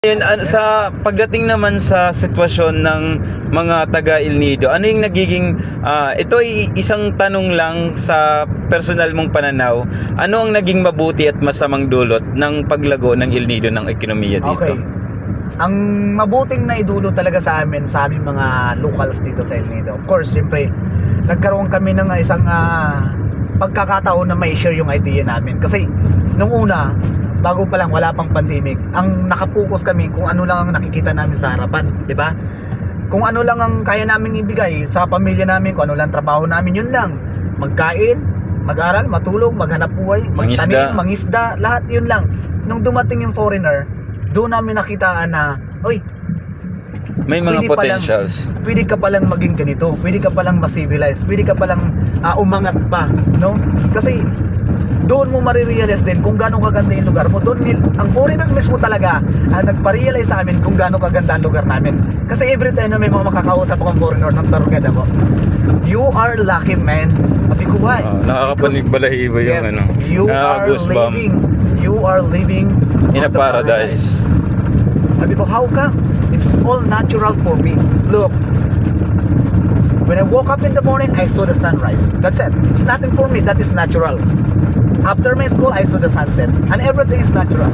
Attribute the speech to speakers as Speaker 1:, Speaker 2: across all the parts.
Speaker 1: Yun, sa pagdating naman sa sitwasyon ng mga taga El Nido, ano yung nagiging ito ay isang tanong lang sa personal mong pananaw. Ano ang naging mabuti at masamang dulot ng paglago ng El Nido ng ekonomiya dito?
Speaker 2: Okay. Ang mabuting naidulot talaga sa amin, sa aming mga locals dito sa El Nido. Of course, siyempre, nagkaroon kami ng isang pagkakataon na may share yung idea namin. Kasi nung una, bago pa lang, wala pang pandemic, ang nakapokus kami kung ano lang ang nakikita namin sa harapan, di ba? Kung ano lang ang kaya namin ibigay sa pamilya namin, kung ano lang trabaho namin, yun lang. Magkain, mag-aral, matulog, maghanap buhay, magtanim, mangisda, lahat yun lang. Nung dumating yung foreigner, doon namin nakitaan na, oy,
Speaker 1: may mga potentials.
Speaker 2: Pwede ka palang maging ganito, pwede ka palang ma-civilize, pwede ka palang umangat pa, no? Kasi doon mo marirealize din kung gaano kaganda yung lugar mo. Doon ang foreigner mismo talaga ang nagpa-realize sa amin kung gaano kaganda ang lugar namin. Kasi every time na may mga makakausap akong foreigner ng tarugad ako, you are lucky, man. Sabi ko, why?
Speaker 1: Nakakapanig-balahibo yung
Speaker 2: yes,
Speaker 1: ano.
Speaker 2: You are living
Speaker 1: in a paradise.
Speaker 2: Sabi ko, how come? It's all natural for me. Look, when I woke up in the morning, I saw the sunrise. That's it. It's nothing for me. That is natural. After my school, I saw the sunset. And everything is natural.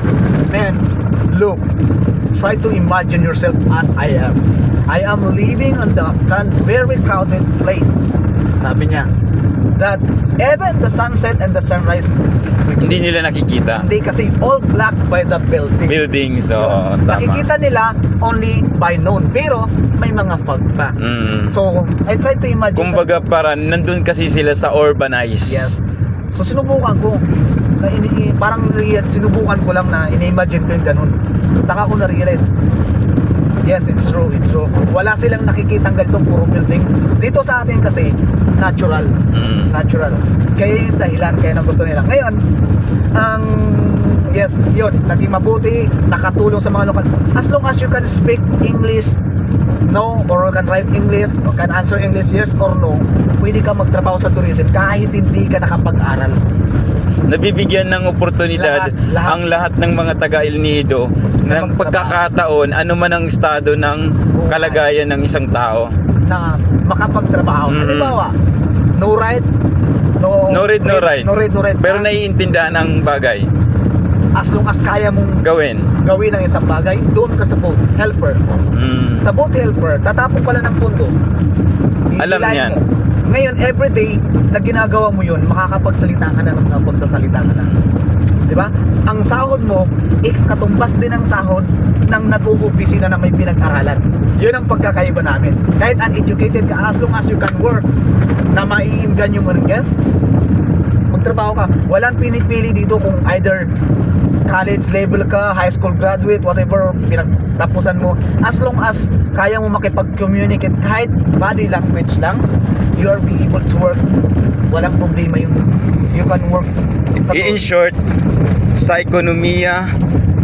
Speaker 2: Man, look, try to imagine yourself as I am. I am living on the very crowded place. Sabi niya, that even the sunset and the sunrise,
Speaker 1: hindi nila nakikita.
Speaker 2: hindi, kasi all blocked by the building.
Speaker 1: Buildings, so tama.
Speaker 2: Nakikita nila only by noon, pero may mga fog pa. So, I try to imagine.
Speaker 1: Kumbaga parang nandun kasi sila sa urbanized.
Speaker 2: Yes. So, sinubukan ko na parang sinubukan ko lang na ini-imagine ko yung ganun. Saka ako na-realize, yes, it's true. Wala silang nakikitang ganitong puro building. Dito sa atin kasi, natural. Natural. Kaya yung dahilan, kaya nang gusto nila. Ngayon, yes, yun, naging mabuti, nakatulong sa mga lokal. As long as you can speak English, no, or can write English, or can answer English, yes or no, pwede ka magtrabaho sa tourism kahit hindi ka nakapag-aral.
Speaker 1: Nabibigyan ng oportunidad ang lahat ng mga taga El Nido ng pagkakataon, ano man ang estado ng kalagayan ng isang tao,
Speaker 2: na makapagtrabaho. Halimbawa, no right, no read.
Speaker 1: Pero naiintindihan ang bagay.
Speaker 2: As long as kaya mong
Speaker 1: gawin
Speaker 2: ang isang bagay, doon ka sa boat helper. Sa boat helper, tatapon pala ng pundo.
Speaker 1: Alam niyan.
Speaker 2: Ngayon, everyday na ginagawa mo yun, makakapagsalita ka na ng pagsasalita ka na. Diba? Ang sahod mo, katumbas din ang sahod ng nag-uopisina na may pinag-aralan. Yun ang pagkakaiba namin. Kahit uneducated ka, as long as you can work, na maiingan yung mga guest, magtrabaho ka. Walang pinipili dito kung either college level ka, high school graduate, whatever pinagtapusan mo. As long as kaya mo makipag-communicate kahit body language lang, you are be able to work. Walang problema yun. You can work.
Speaker 1: In short, sa ekonomiya,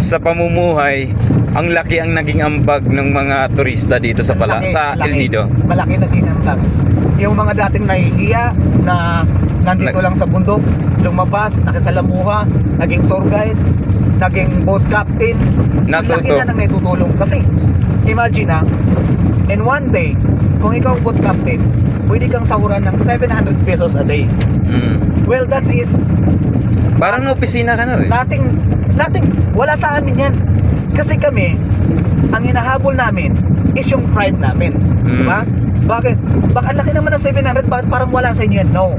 Speaker 1: sa pamumuhay, ang laki ang naging ambag ng mga turista dito sa El Nido.
Speaker 2: Malaki naging ambag. Yung mga dating nahihiya na nandito lang sa bundok, lumabas, nakisalamuha, naging tour guide, naging boat captain, laki na nang naitutulong. Kasi imagine in one day, kung ikaw boat captain, pwede kang sahuran ng 700 pesos a day. Well, that is
Speaker 1: parang opisina ka na rin.
Speaker 2: Nothing. Wala sa amin yan. Kasi kami, ang hinahabol namin is yung pride namin. Diba? Bakit? Ang laki naman ng 700, bakit parang wala sa inyo yan? No.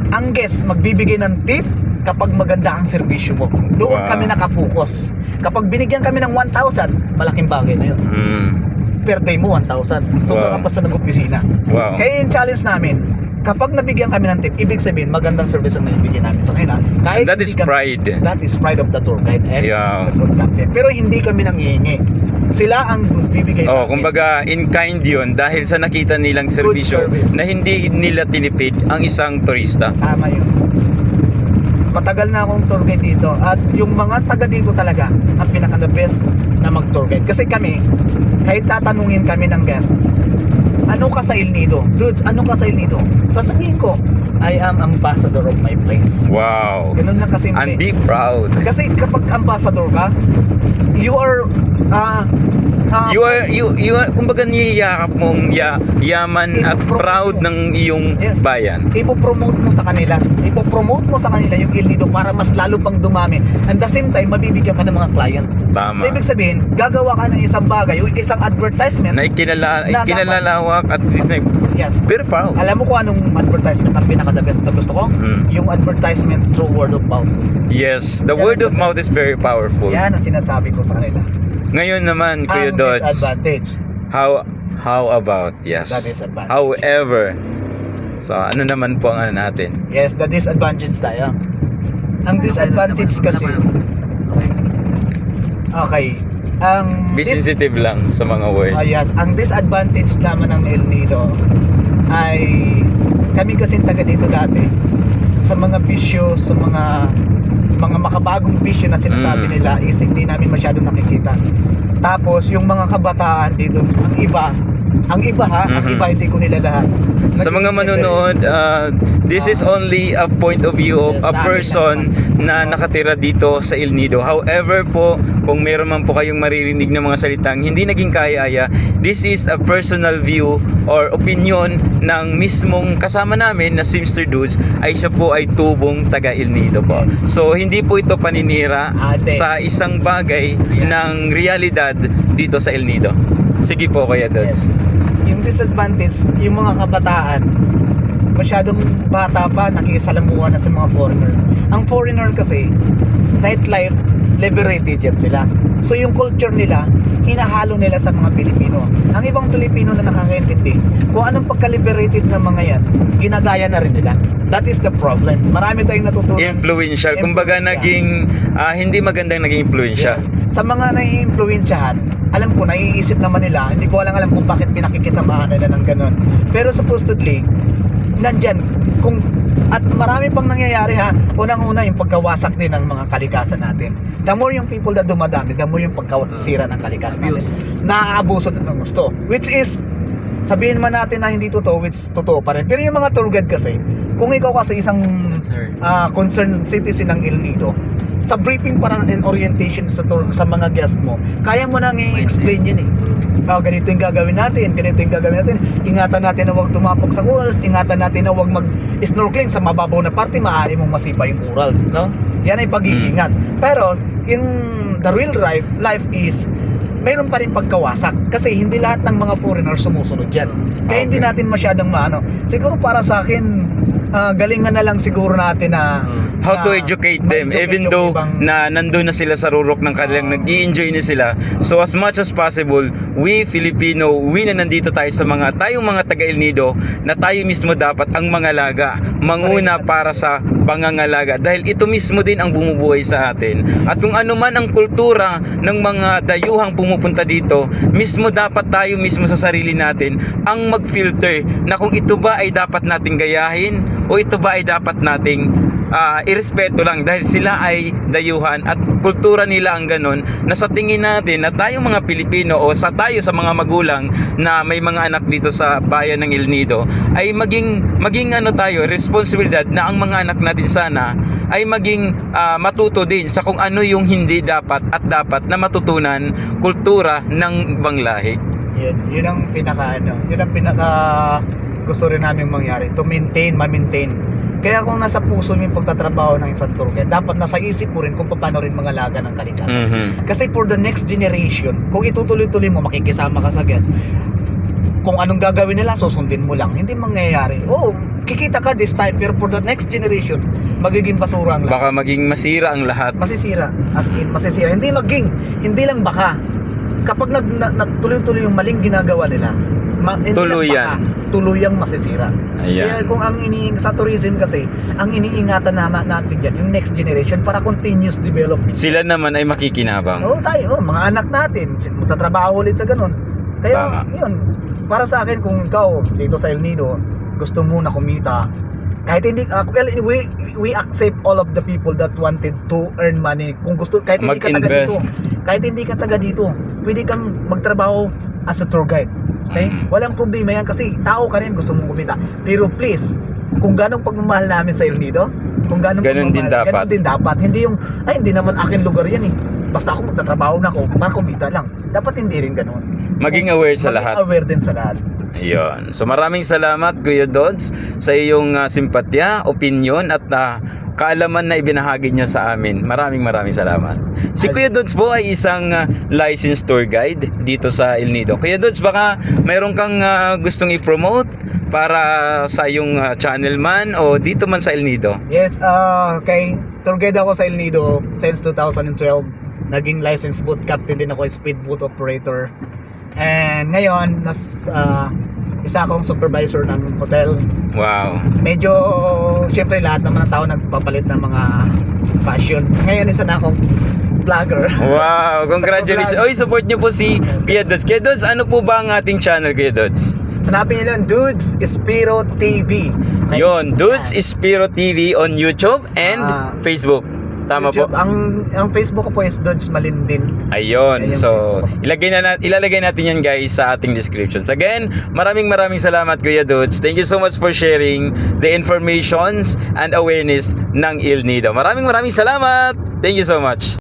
Speaker 2: Ang guest, magbibigay ng tip kapag maganda ang serbisyo mo. Doon kami nakapokus. Kapag binigyan kami ng 1,000, malaking bagay na yun. Per day mo, 1,000. So, baka pa sa nag-opisina. Kaya yung challenge namin, kapag nabigyan kami ng tip, ibig sabihin, magandang service ang naibigyan namin sa kanila.
Speaker 1: That is pride.
Speaker 2: That is pride of the tour guide and the boat captain. Pero hindi kami nanghihingi. Sila ang bibigay sa akin.
Speaker 1: Kumbaga, in kind yun dahil sa nakita nilang serbisyo na hindi nila tinipid ang isang turista.
Speaker 2: Tama yun. Matagal na akong tour guide dito at yung mga taga dito talaga ang pinaka-the best na mag-tour guide. Kasi kami, kahit tatanungin kami ng guest, ano ka sa El Nido? Dudes, ano ka sa El Nido? Sasabihin ko, I am ambassador of my place.
Speaker 1: Wow.
Speaker 2: Ganun lang kasi.
Speaker 1: And be proud.
Speaker 2: Kasi kapag ambassador ka, you are
Speaker 1: You are kumbaga niyayakap mong yaman at proud ng iyong
Speaker 2: Yes.
Speaker 1: bayan.
Speaker 2: ipopromote mo sa kanila. Ipopromote mo sa kanila yung El Nido para mas lalo pang dumami. And the same time, mabibigyan ka ng mga client.
Speaker 1: Tama.
Speaker 2: So ibig sabihin, gagawa ka ng isang bagay, yung isang advertisement.
Speaker 1: Na ikinalalawak at least na
Speaker 2: Yes.
Speaker 1: very proud.
Speaker 2: Alam mo kung anong advertisement ang pinaka-the best na gusto ko? Yung advertisement through word of mouth.
Speaker 1: Yes, the
Speaker 2: Yan
Speaker 1: word
Speaker 2: ang
Speaker 1: of mouth is very powerful.
Speaker 2: Yan ang sinasabi ko sa kanila.
Speaker 1: Ngayon naman, Kuya
Speaker 2: Ang
Speaker 1: Dodge,
Speaker 2: disadvantage.
Speaker 1: how about, yes.
Speaker 2: That is advantage.
Speaker 1: However, so ano naman po ang ano natin?
Speaker 2: Yes, the disadvantage tayo. Ang disadvantage kasi, okay,
Speaker 1: Be sensitive lang sa mga words.
Speaker 2: yes, ang disadvantage naman ng El Nido ay kami kasi taga dito dati sa mga bisyo, sa mga makabagong bisyo na sinasabi nila is hindi namin masyado nakikita. Tapos yung mga kabataan dito, ang iba ang iba hindi ko nila lahat.
Speaker 1: Sa mga manonood, this is only a point of view of
Speaker 2: Yes,
Speaker 1: a
Speaker 2: sa amin
Speaker 1: person na nakatira dito sa El Nido. However po, kung meron man po kayong maririnig ng mga salitang hindi naging kaya-aya, this is a personal view or opinion ng mismong kasama namin na Simster Dudes ay siya po ay tubong taga El Nido po. So hindi po ito paninira sa isang bagay ng realidad dito sa El Nido. Sige po, Kuya Dudes.
Speaker 2: Yes. Yung disadvantage, yung mga kabataan, masyadong bata pa, nakikisalamuha na sa mga foreigner. Ang foreigner kasi, nightlife, liberated yan sila. So yung culture nila, hinahalo nila sa mga Pilipino. Ang ibang Pilipino na nakakaintindi, kung anong pagka-liberated ng mga yan, ginagaya na rin nila. That is the problem. Marami tayong natutunan.
Speaker 1: Influential. Kumbaga naging, hindi magandang naging influential.
Speaker 2: Yes. Sa mga nai-influensyahan, alam ko, naiisip naman nila, hindi ko alam kung bakit pinakikisamahan nila ng ganun. Pero supposedly, nandyan, at marami pang nangyayari ha. Unang-una yung pagkawasak din ng mga kalikasan natin. The more yung people na dumadami, the more yung pagkasira ng kalikasan natin. Naaabuso ng gusto. Which is, sabihin man natin na hindi totoo, which is totoo pa rin. Pero yung mga tour guide kasi, kung ikaw kasi isang concerned citizen ng El Nido, sa briefing parang and orientation sa tour, sa mga guest mo, kaya mo nang i-explain yun eh. Ganito yung gagawin natin, ganito yung gagawin natin. Ingatan natin na huwag tumapak sa corals, ingatan natin na huwag mag-snorkeling sa mababaw na parte, maaari mong masipa yung corals, no? Yan ay pag-iingat. Pero in the real life is mayroon pa rin pagkawasak kasi hindi lahat ng mga foreigners sumusunod dyan. Kaya hindi natin masyadong maano. Siguro para sa akin, galingan na lang siguro natin na
Speaker 1: how to educate them even though na nandun na sila sa rurok ng kanilang nag-i-enjoy na sila. So as much as possible, we Filipino, we na nandito tayo sa tayong mga taga El Nido, na tayo mismo dapat ang mangalaga, manguna para sa pangangalaga dahil ito mismo din ang bumubuhay sa atin. At kung ano man ang kultura ng mga dayuhang pumupunta dito, mismo dapat tayo mismo sa sarili natin ang mag-filter na kung ito ba ay dapat nating gayahin o ito ba ay dapat nating irespeto lang dahil sila ay dayuhan at kultura nila ang ganon na sa tingin natin na tayong mga Pilipino o tayo sa mga magulang na may mga anak dito sa bayan ng El Nido ay maging ano tayo, responsibilidad na ang mga anak natin sana ay maging matuto din sa kung ano yung hindi dapat at dapat na matutunan kultura ng ibang lahi.
Speaker 2: Yun ang pinaka gusto rin namin mangyari, to ma-maintain. Kaya kung nasa puso mo yung pagtatrabaho ng isang tour guide, dapat nasa isip mo rin kung paano rin mga laga ng kalikasan. Kasi for the next generation, kung itutuloy-tuloy mo, makikisama ka sa guest, kung anong gagawin nila, susundin mo lang. Hindi mangyayari. Kikita ka this time, pero for the next generation, magiging basura ang lahat.
Speaker 1: Baka maging masira ang lahat.
Speaker 2: Masisira. As in, masisira. Hindi lang baka. Kapag tuloy-tuloy yung maling ginagawa nila, tuluyang masisira. Kaya kung sa tourism kasi, ang iniingatan natin dyan, yung next generation para continuous development.
Speaker 1: Sila naman ay makikinabang.
Speaker 2: Tayo, mga anak natin, magtatrabaho ulit sa ganun. Kaya, yun, para sa akin, kung ikaw, dito sa El Nido, gusto mo na kumita, kahit hindi, we accept all of the people that wanted to earn money. Kung gusto, kahit hindi ka taga dito, pwede kang magtrabaho as a tour guide. Okay? Walang problema yan kasi tao ka rin, gusto mong kumita. Pero please, kung ganong pagmamahal namin sa El Nido, kung ganong
Speaker 1: Ganon din
Speaker 2: pagmamahal,
Speaker 1: dapat.
Speaker 2: ganon din dapat. Hindi yung, ay hindi naman akin lugar yan eh. Basta ako magtatrabaho na ako para kumita lang. Dapat hindi rin ganon.
Speaker 1: Maging aware sa
Speaker 2: Maging
Speaker 1: lahat.
Speaker 2: aware din sa lahat.
Speaker 1: Ayun. So maraming salamat Kuya Dodds sa iyong simpatya, opinion at kaalaman na ibinahagi niyo sa amin. Maraming salamat. Si Kuya Dodds po ay isang licensed tour guide dito sa El Nido. Kuya Dodds, baka mayroon kang gustong i-promote para sa iyong channel man o dito man sa El Nido.
Speaker 2: Yes, kay tour guide ako sa El Nido since 2012. Naging licensed boat captain din ako, speedboat operator. And ngayon, isa akong supervisor ng hotel.
Speaker 1: Wow.
Speaker 2: Medyo, syempre lahat naman ng tao nagpapalit ng mga fashion. Ngayon, isa na akong vlogger.
Speaker 1: Wow, congratulations. Oy, support niyo po si Kuya Dodds. Kuya Dodds, ano po ba ang ating channel, Kuya Dodds?
Speaker 2: Hanapin niyo lang, Dudes Espiro TV.
Speaker 1: Yon, Dudes Espiro TV on YouTube and Facebook. Tama
Speaker 2: YouTube.
Speaker 1: po.
Speaker 2: Ang Facebook ko po is Dudes Malindin.
Speaker 1: Ayun.
Speaker 2: Ayan,
Speaker 1: So,
Speaker 2: Facebook.
Speaker 1: ilalagay natin yan guys sa ating descriptions. Again, maraming salamat Kuya Dodds. Thank you so much for sharing the informations and awareness ng El Nido. Maraming salamat. Thank you so much.